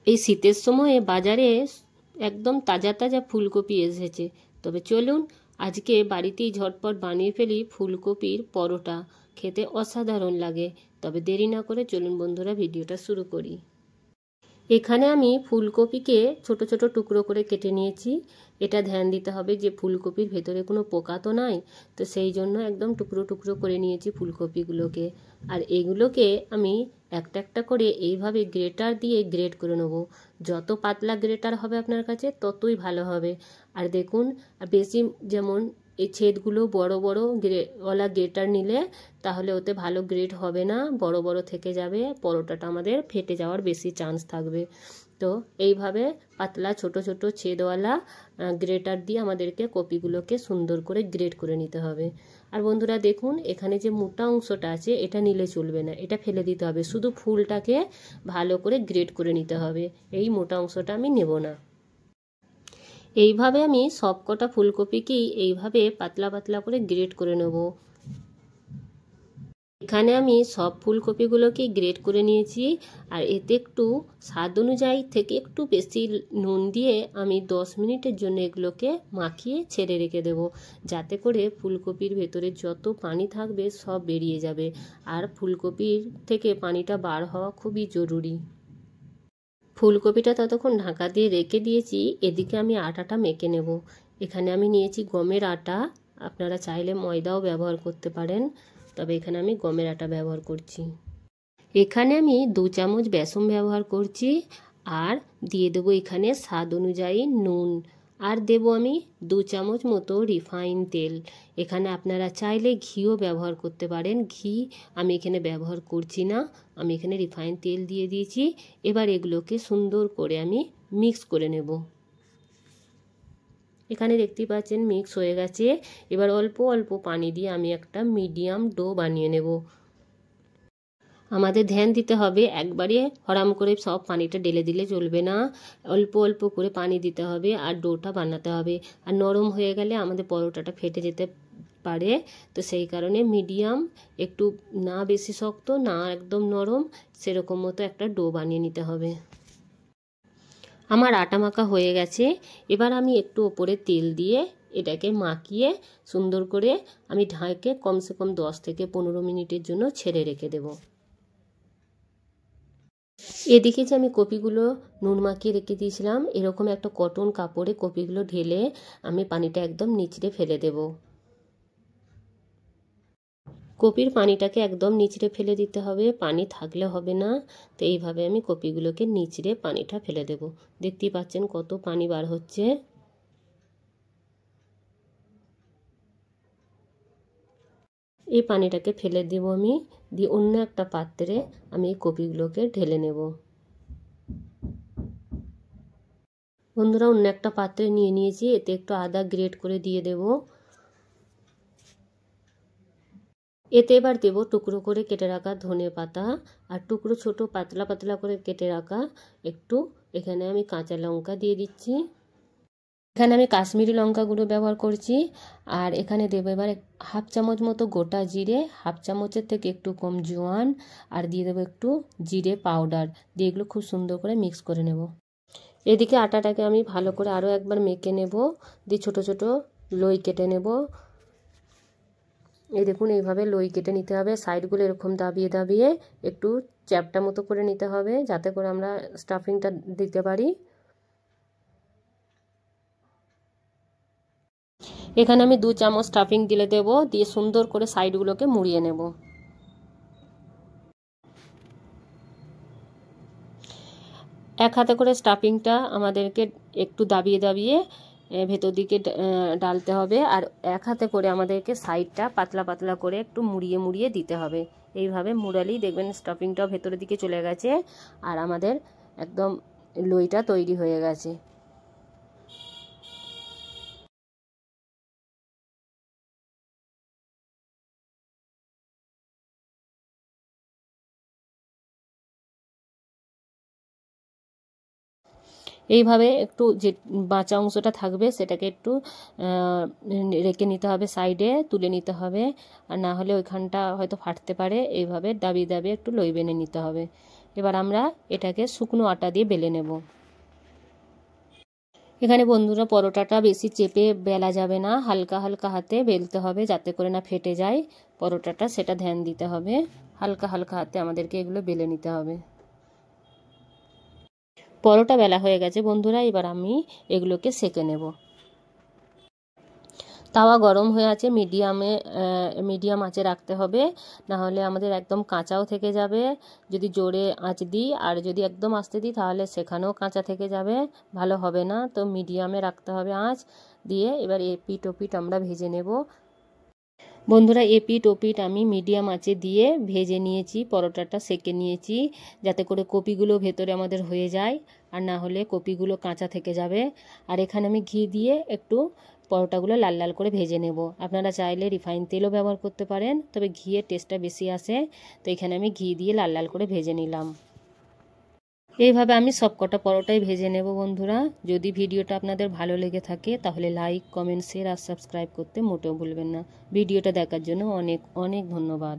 এই শীতের সময়ে বাজারে একদম তাজা তাজা ফুলকপি এসেছে। তবে চলুন আজকে বাড়িতেই ঝটপট বানিয়ে ফেলি ফুলকপির পরোটা। খেতে অসাধারণ লাগে। তবে দেরি না করে চলুন বন্ধুরা ভিডিওটা শুরু করি। এখানে আমি ফুলকপিকে ছোট ছোট টুকরো করে কেটে নিয়েছি। এটা ধ্যান দিতে হবে যে ফুলকপির ভেতরে কোনো পোকা তো নাই, তো সেই জন্য একদম টুকরো টুকরো করে নিয়েছি ফুলকপিগুলোকে। আর এগুলোকে আমি একটা একটা করে এইভাবে গ্রেটার দিয়ে গ্রেট করে নেব। যত পাতলা গ্রেটার হবে আপনার কাছে ততই ভালো হবে। আর দেখুন বেশি যেমন এই ছেদগুলো বড় বড় ওয়ালা গ্রেটার নিলে তাহলে ওতে ভালো গ্রেট হবে না, বড় বড় থেকে যাবে, পরোটাটা আমাদের ফেটে যাওয়ার বেশি চান্স থাকবে। তো এইভাবে পাতলা ছোট ছোট ছেদওয়ালা গ্রেটার দিয়ে আমাদেরকে কপিগুলোকে সুন্দর করে গ্রেট করে নিতে হবে। আর বন্ধুরা দেখুন এখানে যে মোটা অংশটা আছে এটা নিলে চলবে না, এটা ফেলে দিতে হবে। শুধু ফুলটাকে ভালো করে গ্রেট করে নিতে হবে, এই মোটা অংশটা আমি নেব না। এইভাবে আমি সবকটা ফুলকপিকেই এইভাবে পাতলা পাতলা করে গ্রেট করে নেব। এখানে আমি সব ফুলকপিগুলোকে গ্রেট করে নিয়েছি। আর এতে একটু স্বাদ অনুযায়ী থেকে একটু বেশি নুন দিয়ে আমি 10 মিনিটের জন্য এগুলোকে মাখিয়ে ছেড়ে রেখে দেব, যাতে করে ফুলকপির ভেতরে যত পানি থাকবে সব বেরিয়ে যাবে। আর ফুলকপির থেকে পানিটা বার হওয়া খুবই জরুরি। ফুলকপিটা ততক্ষণ ঢাকা দিয়ে রেখে দিয়েছি। এদিকে আমি আটাটা মেখে নেব। এখানে আমি নিয়েছি গমের আটা, আপনারা চাইলে ময়দাও ব্যবহার করতে পারেন, তবে এখানে আমি গমের আটা ব্যবহার করছি। এখানে আমি 2 চামচ বেসন ব্যবহার করছি। আর দিয়ে দেবো এখানে স্বাদ অনুযায়ী নুন। আর দেব আমি 2 চামচ মতো রিফাইন তেল। এখানে আপনারা চাইলে ঘিও ব্যবহার করতে পারেন, ঘি আমি এখানে ব্যবহার করছি না, আমি এখানে রিফাইন তেল দিয়ে দিয়েছি। এবার এগুলোকে সুন্দর করে আমি মিক্স করে নেব। এখানে দেখতেই পাচ্ছেন মিক্স হয়ে গেছে। এবার অল্প অল্প পানি দিয়ে আমি একটা মিডিয়াম ডো বানিয়ে নেব। আমাদের ধ্যান দিতে হবে, একবারে হরাম করে সব পানিটা ঢেলে দিলে চলবে না, অল্প অল্প করে পানি দিতে হবে আর ডোটা বানাতে হবে। আর নরম হয়ে গেলে আমাদের পরোটাটা ফেটে যেতে পারে, তো সেই কারণে মিডিয়াম, একটু না বেশি শক্ত না একদম নরম, সেরকম মতো একটা ডো বানিয়ে নিতে হবে। আমার আটা মাখা হয়ে গেছে। এবার আমি একটু ওপরে তেল দিয়ে এটাকে মাখিয়ে সুন্দর করে আমি ঢাকে কমসে কম 10 থেকে 15 মিনিটের জন্য ছেড়ে রেখে দেব। এদিকে যে আমি কপিগুলো নুন মাখিয়ে রেখে দিয়েছিলাম, এরকম একটা কটন কাপড়ে কপিগুলো ঢেলে আমি পানিটা একদম নিচড়ে ফেলে দেব। কপির পানিটাকে একদম নিচড়ে ফেলে দিতে হবে, পানি থাকলে হবে না। তো এইভাবে আমি কপিগুলোকে নিচড়ে পানিটা ফেলে দেব। দেখতেই পাচ্ছেন কত পানি বার হচ্ছে। এই পানিটাকে ফেলে দেব আমি, দিয়ে অন্য একটা পাত্রে আমি এই কপিগুলোকে ঢেলে নেব। বন্ধুরা অন্য একটা পাত্রে নিয়ে নিয়েছি, এতে একটু আদা গ্রেট করে দিয়ে দেব। এতে এবার দেব টুকরো করে কেটে রাখা ধনে পাতা আর টুকরো ছোট পাতলা পাতলা করে কেটে রাখা একটু এখানে আমি কাঁচা লঙ্কা দিয়ে দিচ্ছি। এখানে আমি কাশ্মীরি লঙ্কা গুঁড়ো ব্যবহার করছি। আর এখানে দেবো এবার 1/2 চামচ মতো গোটা জিরে, 1/2 চামচের থেকে একটু কম জোয়ান, আর দিয়ে দেবো একটু জিরে পাউডার, দিয়ে এগুলো খুব সুন্দর করে মিক্স করে নেব। এদিকে আটাটাকে আমি ভালো করে আরও একবার মেখে নেব, দিয়ে ছোট ছোট লই কেটে নেব। এই দেখুন এইভাবে লই কেটে নিতে হবে, সাইডগুলো এরকম দাবিয়ে দাবিয়ে একটু চ্যাপটা মতো করে নিতে হবে, যাতে করে আমরা স্টাফিংটা দিতে পারি। এখানে আমি 2 চামচ স্টাফিং দিলে দেব, দিয়ে সুন্দর করে সাইডগুলোকে মুড়িয়ে নেব। এক হাতে করে স্টাফিংটা আমাদেরকে একটু দাবিয়ে দাবিয়ে ভেতর দিকে ডালতে হবে, আর এক হাতে করে আমাদেরকে সাইডটা পাতলা পাতলা করে একটু মুড়িয়ে মুড়িয়ে দিতে হবে। এইভাবে মুড়ালেই দেখবেন স্টাফিংটাও ভেতরের দিকে চলে গেছে আর আমাদের একদম লইটা তৈরি হয়ে গেছে। এইভাবে একটু যে বাঁচা অংশটা থাকবে সেটাকে একটু রেখে নিতে হবে, সাইডে তুলে নিতে হবে, আর না হলে ওইখানটা হয়তো ফাটতে পারে। এইভাবে দাবিয়ে দাবিয়ে একটু লই বেনে নিতে হবে। এবার আমরা এটাকে শুকনো আটা দিয়ে বেলে নেব। এখানে বন্ধুরা পরোটাটা বেশি চেপে বেলা যাবে না, হালকা হালকা হাতে বেলতে হবে যাতে করে না ফেটে যায় পরোটাটা, সেটা ধ্যান দিতে হবে। হালকা হালকা হাতে আমাদেরকে এগুলো বেলে নিতে হবে। পরোটা বেলা হয়ে গেছে বন্ধুরা, এবার আমি এগুলোকে সেঁকে নেব। তাওয়া গরম হয়ে আছে, মিডিয়াম আঁচে রাখতে হবে, না হলে আমাদের একদম কাঁচাও থেকে যাবে যদি জোরে আঁচ দিই, আর যদি একদম আস্তে দিই তাহলে সেখানেও কাঁচা থেকে যাবে, ভালো হবে না। তো মিডিয়ামে রাখতে হবে আঁচ দিয়ে। এবার এপিট ওপিট আমরা ভেজে নেব। বন্ধুরা এপিট ওপিট আমি মিডিয়াম আঁচে দিয়ে ভেজে নিয়েছি, পরোটাটা সেঁকে নিয়েছি যাতে করে কপিগুলো ভেতরে আমাদের হয়ে যায়, আর না হলে কপিগুলো কাঁচা থেকে যাবে। আর এখানে আমি ঘি দিয়ে একটু পরোটাগুলো লাল লাল করে ভেজে নেব। আপনারা চাইলে রিফাইন তেলও ব্যবহার করতে পারেন, তবে ঘিয়ের টেস্টটা বেশি আসে। তো এখানে আমি ঘি দিয়ে লাল লাল করে ভেজে নিলাম। এইভাবে আমি সব কটা পরোটাই ভেজে নেব বন্ধুরা। যদি ভিডিওটা আপনাদের ভালো লেগে থাকে তাহলে লাইক, কমেন্ট, শেয়ার আর সাবস্ক্রাইব করতে মোটেও ভুলবেন না। ভিডিওটা দেখার জন্য অনেক অনেক ধন্যবাদ।